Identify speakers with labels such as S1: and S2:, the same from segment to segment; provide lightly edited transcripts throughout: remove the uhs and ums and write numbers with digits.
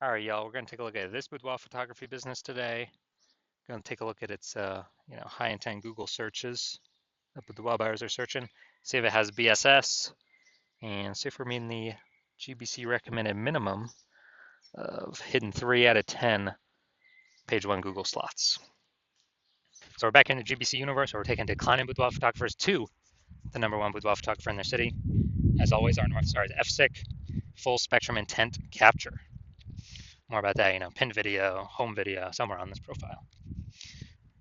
S1: All right, y'all, we're going to take a look at this boudoir photography business today. Going to take a look at its, high intent Google searches that boudoir buyers are searching. See if it has BSS and see if we're meeting the GBC recommended minimum of hitting 3 out of 10 page one Google slots. So we're back in the GBC universe where we're taking declining boudoir photographers to the number one boudoir photographer in their city. As always, our North Star is FSIC, full spectrum intent capture. More about that, pinned video, home video, somewhere on this profile. And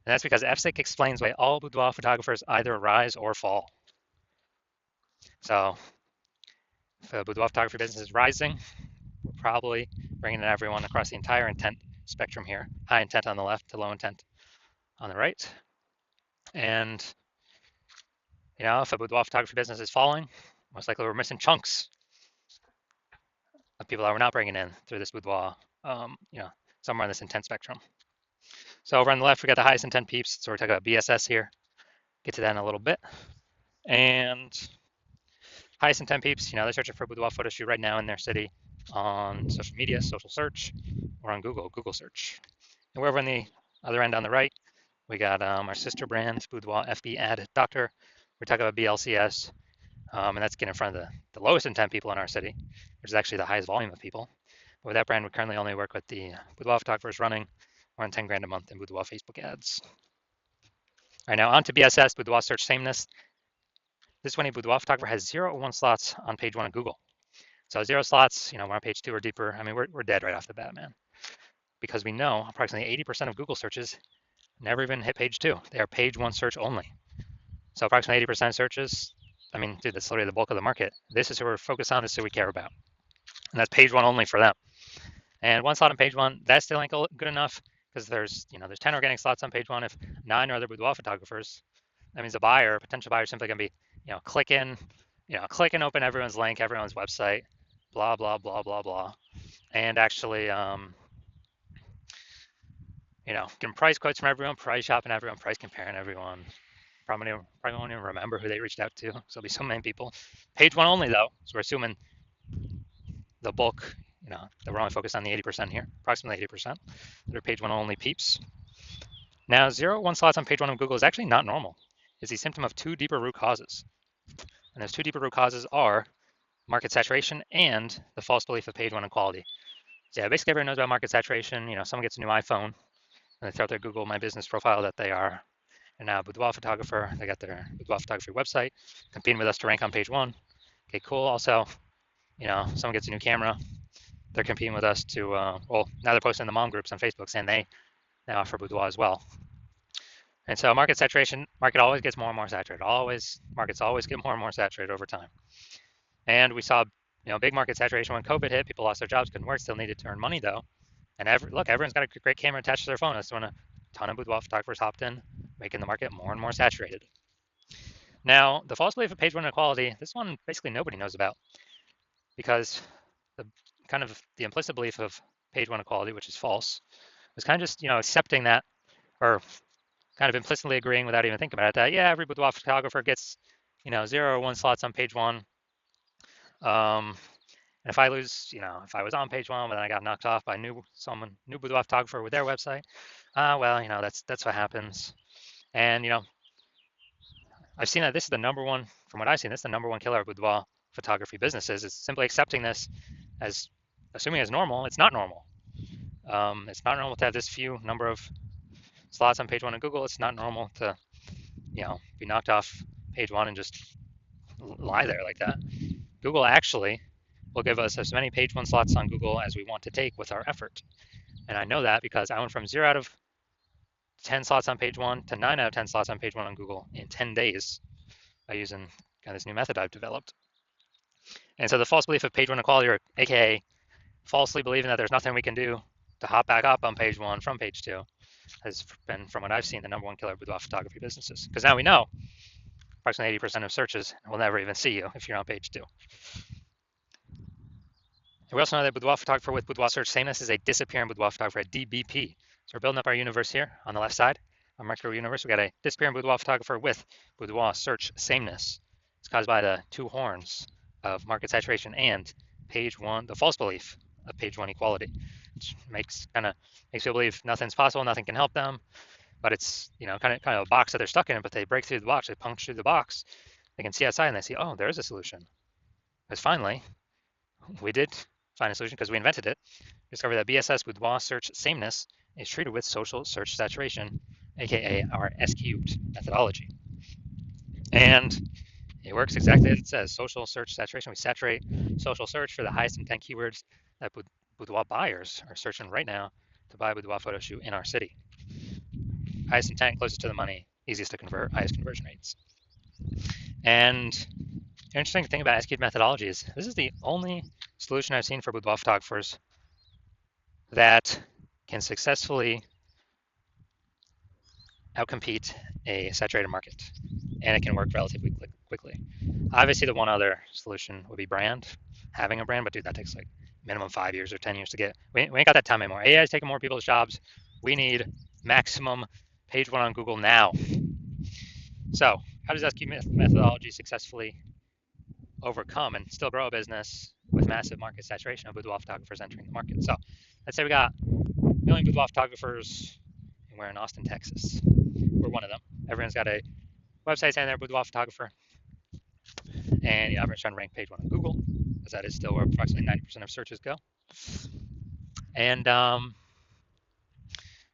S1: that's because FSIC explains why all boudoir photographers either rise or fall. So if the boudoir photography business is rising, we're probably bringing in everyone across the entire intent spectrum here. High intent on the left to low intent on the right. And, if a boudoir photography business is falling, most likely we're missing chunks of people that we're not bringing in through this boudoir, somewhere on this intent spectrum. So over on the left, we got the highest intent peeps. So we're talking about BSS here. Get to that in a little bit. And highest intent peeps, they're searching for a boudoir photo shoot right now in their city on social media, social search, or on Google search. And we're over on the other end on the right, we got our sister brand, Boudoir FB Ad Doctor. We're talking about BLCS, and that's getting in front of the lowest intent people in our city, which is actually the highest volume of people. But with that brand, we currently only work with the boudoir photographers running more than 10 grand a month in boudoir Facebook ads. All right, now on to BSS, boudoir search sameness. This is when a boudoir photographer has 0 or 1 slots on page 1 of Google. So 0 slots, we're on page 2 or deeper. I mean, we're dead right off the bat, man. Because we know approximately 80% of Google searches never even hit page 2. They are page 1 search only. So approximately 80% of searches, I mean, dude, that's literally the bulk of the market. This is who we're focused on. This is who we care about. And that's page 1 only for them. And 1 slot on page 1, that still ain't good enough because there's 10 organic slots on page 1. If 9 are other boudoir photographers, that means the buyer, potential buyer, is simply going to be, click and open everyone's link, everyone's website, blah, blah, blah, blah, blah. And actually, getting price quotes from everyone, price shopping everyone, price comparing everyone. Probably won't even remember who they reached out to. So there'll be so many people. Page 1 only, though. So we're assuming the bulk, that we're only focused on the 80% here, approximately 80%. That are page 1 only peeps. Now, 0 1 slots on page 1 of Google is actually not normal. It's a symptom of 2 deeper root causes. And those 2 deeper root causes are market saturation and the false belief of page 1 equality. So yeah, basically everyone knows about market saturation. Someone gets a new iPhone and they throw out their Google My Business profile that they are now a boudoir photographer. They got their boudoir photography website, competing with us to rank on page 1. Okay, cool. Also, someone gets a new camera. They're competing with us to, now they're posting in the mom groups on Facebook saying they offer boudoir as well. And so market saturation, market always gets more and more saturated. Markets always get more and more saturated over time. And we saw, big market saturation when COVID hit. People lost their jobs, couldn't work, still needed to earn money though. And everyone's got a great camera attached to their phone. That's when a ton of boudoir photographers hopped in, making the market more and more saturated. Now, the false belief of page 1 inequality, this one basically nobody knows about because the implicit belief of page 1 equality, which is false, was kind of just, accepting that or kind of implicitly agreeing without even thinking about it that, yeah, every boudoir photographer gets, 0 or 1 slots on page 1. And if I lose, if I was on page 1, but then I got knocked off by a new boudoir photographer with their website, that's what happens. And, I've seen that this is the number one, from what I've seen, this is the number one killer of boudoir photography businesses. It's simply accepting this as, assuming it's normal. It's not normal. It's not normal to have this few number of slots on page 1 of Google. It's not normal to, be knocked off page 1 and just lie there like that. Google actually will give us as many page 1 slots on Google as we want to take with our effort. And I know that because I went from 0 out of 10 slots on page 1 to 9 out of 10 slots on page 1 on Google in 10 days by using this new method I've developed. And so the false belief of page 1 equality, or aka falsely believing that there's nothing we can do to hop back up on page 1 from page 2, has been, from what I've seen, the number one killer of boudoir photography businesses. Because now we know approximately 80% of searches will never even see you if you're on page 2. We also know that boudoir photographer with boudoir search sameness is a disappearing boudoir photographer, a DBP. So we're building up our universe here on the left side, our micro universe. We got a disappearing boudoir photographer with boudoir search sameness. It's caused by the 2 horns of market saturation and page 1, the false belief of page 1 equality. makes people believe nothing's possible, nothing can help them. But it's kind of a box that they're stuck in. But they break through the box, they puncture through the box, they can see outside and they see, oh, there is a solution. Because finally, we did find a solution because we invented it. Discovered that BSS boudoir search sameness is treated with social search saturation, aka our S cubed methodology. And it works exactly as it says. Social search saturation. We saturate social search for the highest intent keywords that boudoir buyers are searching right now to buy a boudoir photo shoot in our city. Highest intent, closest to the money, easiest to convert, highest conversion rates. And the interesting thing about S-cubed methodology is this is the only solution I've seen for boudoir photographers that can successfully outcompete a saturated market, and it can work relatively quickly. Obviously, the one other solution would be brand, having a brand, but dude, that takes like minimum 5 years or 10 years to get. We ain't got that time anymore. AI is taking more people's jobs. We need maximum page one on Google now. So, how does S-cubed methodology successfully overcome and still grow a business with massive market saturation of boudoir photographers entering the market? So, let's say we got a million boudoir photographers, and we're in Austin, Texas. We're one of them. Everyone's got a website saying they're a boudoir photographer, and everyone's trying to rank page one on Google, because that is still where approximately 90% of searches go. And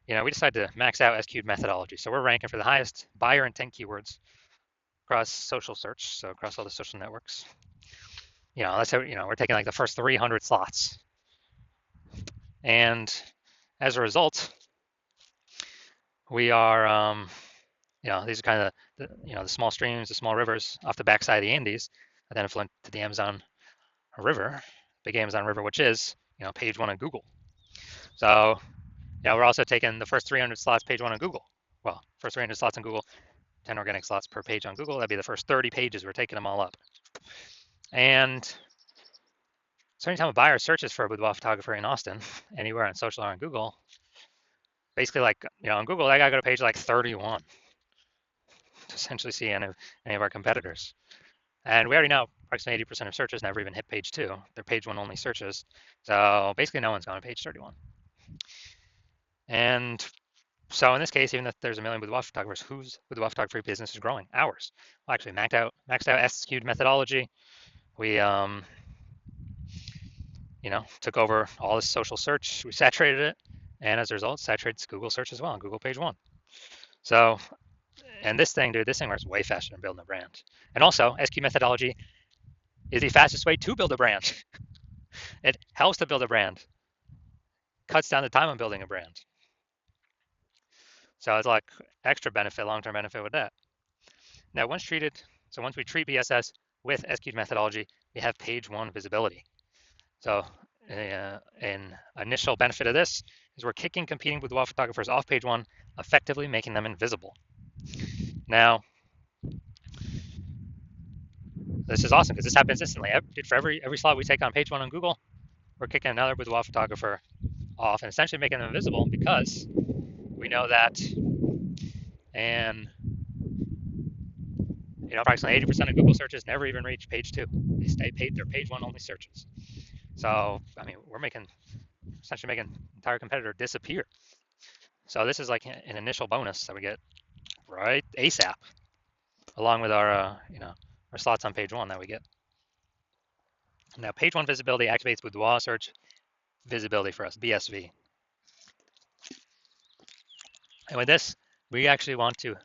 S1: we decided to max out S-cubed methodology. So we're ranking for the highest buyer intent keywords across social search, so across all the social networks. Let's say we're taking like the first 300 slots, and as a result, we are these are kind of the small streams, the small rivers off the backside of the Andes that then flow to the Amazon River, big Amazon River, which is page one on Google. So we're also taking the first 300 slots page one on Google. Well, first 300 slots on Google, 10 organic slots per page on Google. That'd be the first 30 pages. We're taking them all up. And so anytime a buyer searches for a boudoir photographer in Austin, anywhere on social or on Google, basically like on Google, they gotta go to page like 31 to essentially see any of our competitors. And we already know approximately 80% of searches never even hit page two. They're page one only searches. So basically no one's going to page 31. And so in this case, even if there's a million boudoir photographers, whose boudoir photography business is growing? Ours. Well, actually maxed out S-cubed methodology. We took over all this social search. We saturated it, and as a result, saturated Google search as well on Google page one. So, and this thing works way faster than building a brand. And also, S-cubed methodology is the fastest way to build a brand. It helps to build a brand, cuts down the time on building a brand. So it's like extra benefit, long-term benefit with that. Now, once we treat BSS with S-cubed methodology, we have page one visibility. So an initial benefit of this is we're kicking competing boudoir photographers off page one, effectively making them invisible. Now, this is awesome because this happens instantly. For every slot we take on page one on Google, we're kicking another boudoir photographer off and essentially making them invisible because we know that, and approximately 80% of Google searches never even reach page two. They stay they're page one only searches. So we're essentially making an entire competitor disappear. So this is like an initial bonus that we get right ASAP, along with our our slots on page one that we get. Now page one visibility activates boudoir search visibility for us, BSV. And with this, we actually want to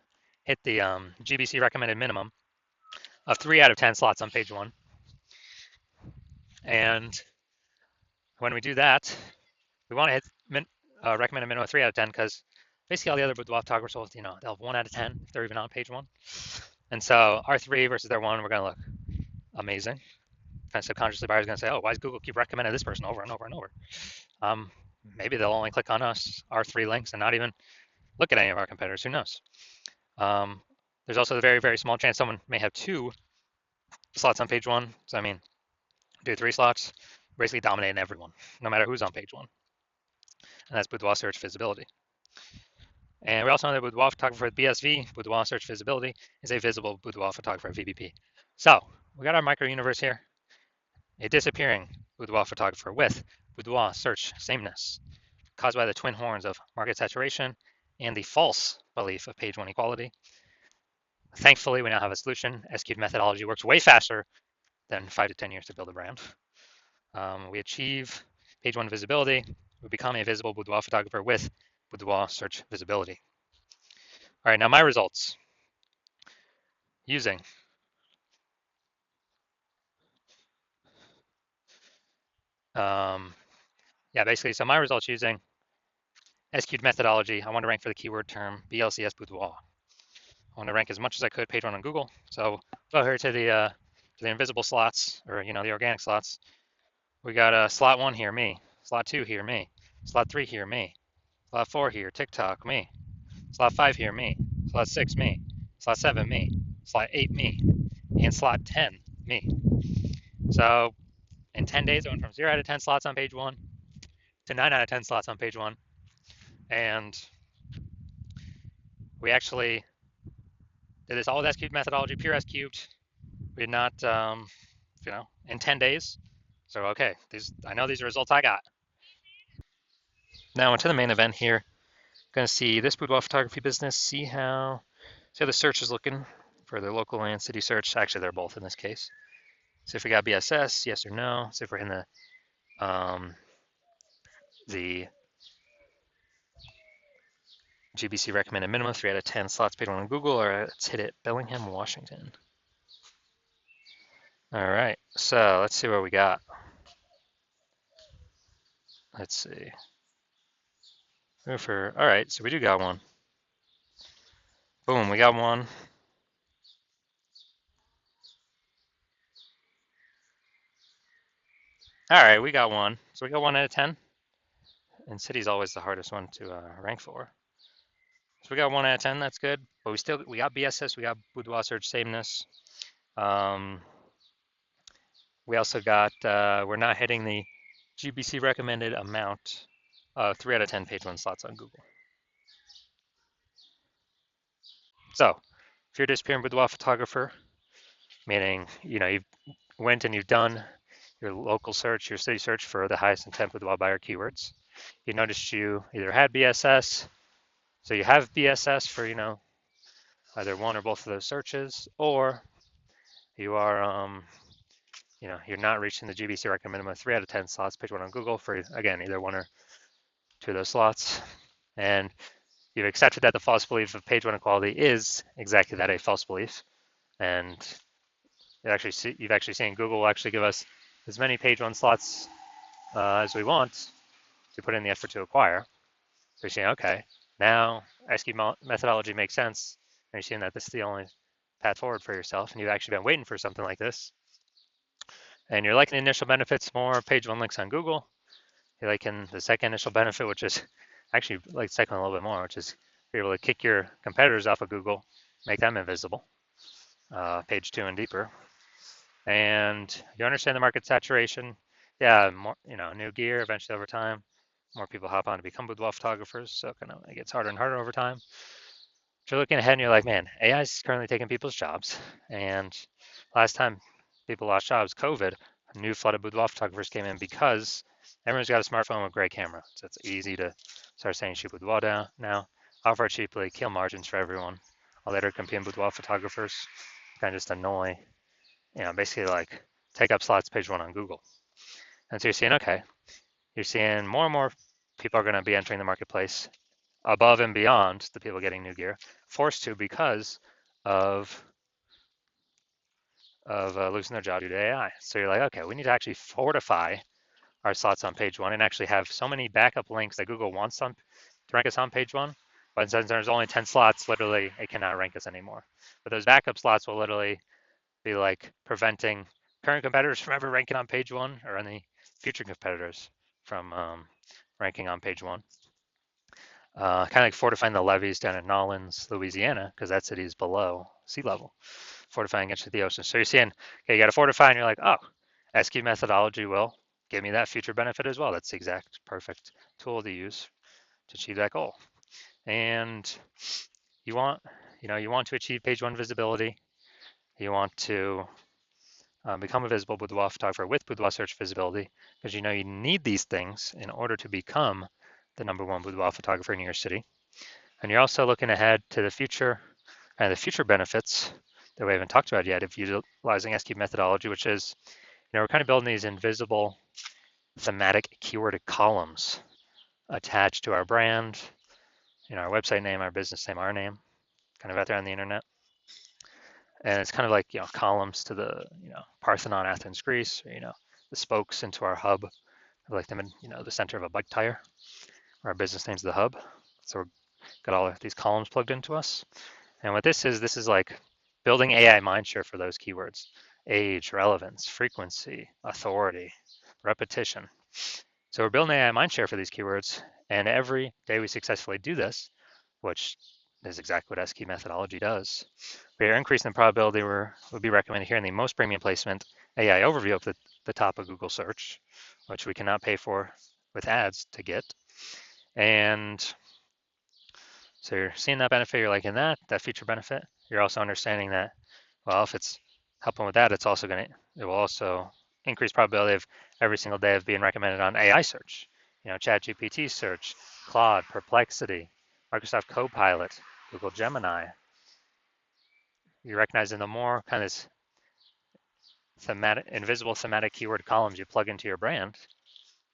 S1: hit the GBC recommended minimum of 3 out of 10 slots on page one. And when we do that, we want to hit recommended minimum of 3 out of 10 because basically all the other boudoir photographers will, they'll have 1 out of 10 if they're even on page one. And so our 3 versus their 1, we're going to look amazing. Kind of subconsciously, buyers are going to say, oh, why does Google keep recommending this person over and over and over? Maybe they'll only click on us, our 3 links, and not even look at any of our competitors. Who knows? There's also the very, very small chance someone may have 2 slots on page one. So, do 3 slots, basically dominating everyone, no matter who's on page one. And that's boudoir search visibility. And we also know that boudoir photographer with BSV, boudoir search visibility, is a visible boudoir photographer VBP. So we got our micro universe here, a disappearing boudoir photographer with boudoir search sameness. caused by the twin horns of market saturation and the false belief of page one equality. Thankfully, we now have a solution. SQ'd methodology works way faster than 5 to 10 years to build a brand. We achieve page one visibility. We become a visible boudoir photographer with boudoir search visibility. All right, now my results using basically, so my results using SQ'd methodology. I want to rank for the keyword term BLCS boudoir. I want to rank as much as I could page one on Google. So go here to the invisible slots, or the organic slots. We got slot 1 here, me. Slot 2 here, me. Slot 3 here, me. Slot 4 here, TikTok, me. Slot 5 here, me. Slot 6, me. Slot 7, me. Slot 8, me. And slot 10, me. So in 10 days, I went from 0 out of 10 slots on page 1 to 9 out of 10 slots on page 1. And we actually did this all with S-cubed methodology, pure S-cubed. We did not, in 10 days. So, okay, I know these are results I got. Now into the main event here. Going to see this boudoir photography business, see how the search is looking for the local and city search. Actually, they're both in this case. So if we got BSS, yes or no. So if we're in the GBC recommended minimum 3 out of 10 slots paid on Google, or let's hit it, Bellingham, Washington. All right, so let's see what we got. Let's see. All right, so we do got one. Boom, we got one. All right, we got one. So we got 1 out of 10. And city's always the hardest one to rank for. So we got 1 out of 10. That's good. But we got BSS. We got boudoir search sameness. We also got we're not hitting the GBC recommended amount of 3 out of 10 page one slots on Google. So if you're a disappearing boudoir photographer, meaning you've went and you've done your local search, your city search for the highest intent boudoir buyer keywords, you noticed you either had BSS, so you have BSS for either one or both of those searches, or you are you're not reaching the GBC recommended minimum of 3 out of 10 slots page one on Google for, again, either 1 or 2 of those slots, and you've accepted that the false belief of page one equality is exactly that, a false belief, and you've actually seen Google will actually give us as many page one slots as we want to put in the effort to acquire. So you're saying, okay, now SQ methodology makes sense, and you're seeing that this is the only path forward for yourself, and you've actually been waiting for something like this, and you're liking the initial benefits more, page one links on Google. You're liking the second initial benefit, which is actually like the second one a little bit more, which is you're able to kick your competitors off of Google, make them invisible, page 2 and deeper. And you understand the market saturation. Yeah, more, new gear eventually over time. More people hop on to become boudoir photographers, so it gets harder and harder over time. But you're looking ahead and you're like, man, AI is currently taking people's jobs. And last time people lost jobs, COVID, a new flood of boudoir photographers came in because everyone's got a smartphone with a great camera. So it's easy to start saying shoot boudoir down now, offer it cheaply, kill margins for everyone. I'll later compete boudoir photographers, kind of just annoy, basically like take up slots page one on Google. And so you're seeing, okay, you're seeing more and more people are going to be entering the marketplace above and beyond the people getting new gear, forced to because of losing their job due to AI. So you're like, okay, we need to actually fortify our slots on page one and actually have so many backup links that Google wants to rank us on page one. But since there's only 10 slots, literally, it cannot rank us anymore. But those backup slots will literally be like preventing current competitors from ever ranking on page one, or any future competitors from ranking on page one. Kind of like fortifying the levees down in Nolens, Louisiana, because that city is below sea level, fortifying against the ocean. So you're seeing, okay, you got to fortify, and you're like, oh, SQ methodology will give me that future benefit as well. That's the exact perfect tool to use to achieve that goal. And you want to achieve page one visibility. You want to become a visible boudoir photographer with boudoir search visibility, because you need these things in order to become the #1 boudoir photographer in your city. And you're also looking ahead to the future and the future benefits that we haven't talked about yet of utilizing S-Cube methodology, which is, we're kind of building these invisible thematic keyword columns attached to our brand, our website name, our business name, our name, kind of out there on the internet. And it's kind of like, columns to the, Parthenon, Athens, Greece, or, the spokes into our hub, like them in, the center of a bike tire. Our business name's the hub. So we've got all of these columns plugged into us. And what this is like building AI mindshare for those keywords: age, relevance, frequency, authority, repetition. So we're building AI mindshare for these keywords, and every day we successfully do this, which is exactly what S-Cube methodology does, we are increasing the probability we'll be recommended here in the most premium placement AI overview up at the top of Google search, which we cannot pay for with ads to get. And so you're seeing that benefit, you're liking that feature benefit. You're also understanding that, well, if it's helping with that, it will also increase probability of every single day of being recommended on AI search, ChatGPT search, Claude, Perplexity, Microsoft Copilot, Google Gemini. You're recognizing the more kind of invisible thematic keyword columns you plug into your brand,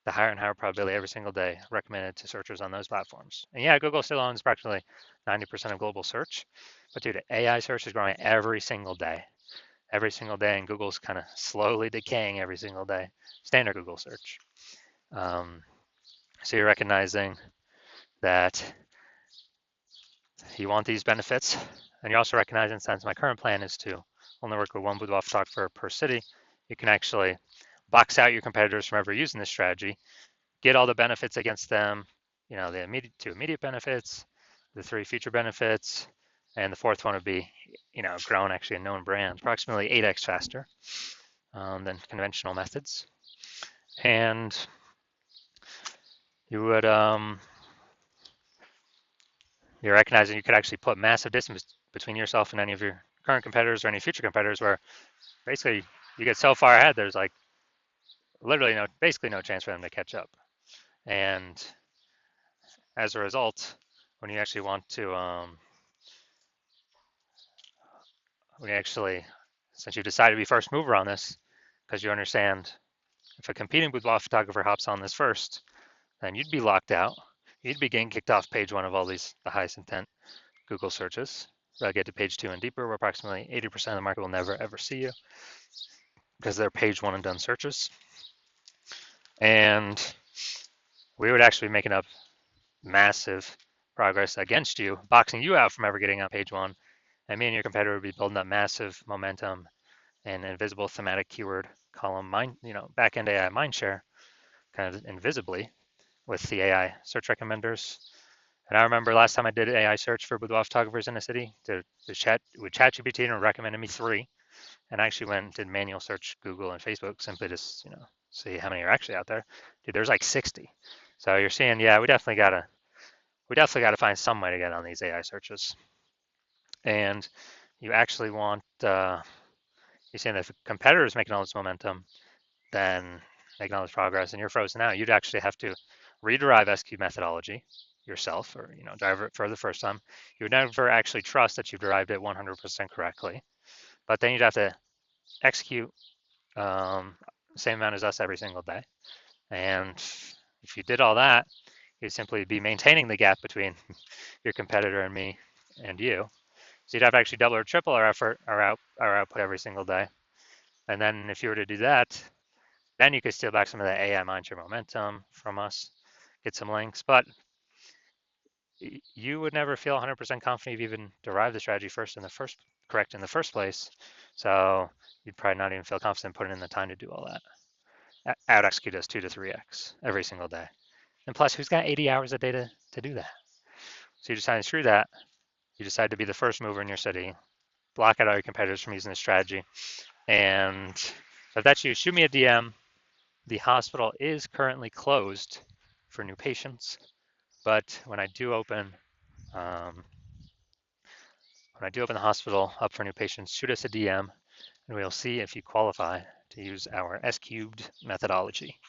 S1: the higher and higher probability every single day recommended to searchers on those platforms. And yeah, Google still owns approximately 90% of global search, but dude, AI search is growing every single day, and Google's kind of slowly decaying every single day, standard Google search. So you're recognizing that you want these benefits, and you're also recognizing, since my current plan is to only work with one boudoir photographer per city, you can actually box out your competitors from ever using this strategy, get all the benefits against them, the two immediate benefits, the 3 future benefits, and the 4th one would be, grown actually a known brand, approximately 8x faster than conventional methods. And you would, you're recognizing you could actually put massive distance between yourself and any of your current competitors or any future competitors, where basically you get so far ahead, there's like literally basically no chance for them to catch up. And as a result, when you actually want to, since you decided to be first mover on this, because you understand if a competing boudoir photographer hops on this first, then you'd be locked out. You'd be getting kicked off page 1 of all the highest intent Google searches. They'll get to page 2 and deeper, where approximately 80% of the market will never ever see you because they're page 1 and done searches. And we would actually be making up massive progress against you, boxing you out from ever getting on page 1. And me and your competitor would be building up massive momentum and invisible thematic keyword column back-end AI mindshare, kind of invisibly, with the AI search recommenders. And I remember last time I did AI search for boudoir photographers in a city, with ChatGPT, and recommended me 3. And I actually went and did manual search Google and Facebook, simply to see how many are actually out there. Dude, there's like 60. So you're seeing, yeah, we definitely gotta find some way to get on these AI searches. And you actually want, you're seeing that if a competitor is making all this momentum, then making all this progress, and you're frozen out, you'd actually have to rederive S-Cube methodology yourself, or drive it for the first time. You would never actually trust that you've derived it 100% correctly, but then you'd have to execute same amount as us every single day. And if you did all that, you'd simply be maintaining the gap between your competitor and me and you. So you'd have to actually double or triple our effort, our output every single day. And then if you were to do that, then you could steal back some of that AI mindshare momentum from us, get some links. But you would never feel 100% confident you've even derived the strategy correct in the first place. So you'd probably not even feel confident putting in the time to do all that. Out execute us 2 to 3x every single day. And plus, who's got 80 hours a day to do that? So you decide to screw that. You decide to be the first mover in your city, block out all your competitors from using this strategy. And if that's you, shoot me a DM. The hospital is currently closed for new patients, but when I do open the hospital up for new patients, shoot us a DM, and we'll see if you qualify to use our S-Cubed methodology.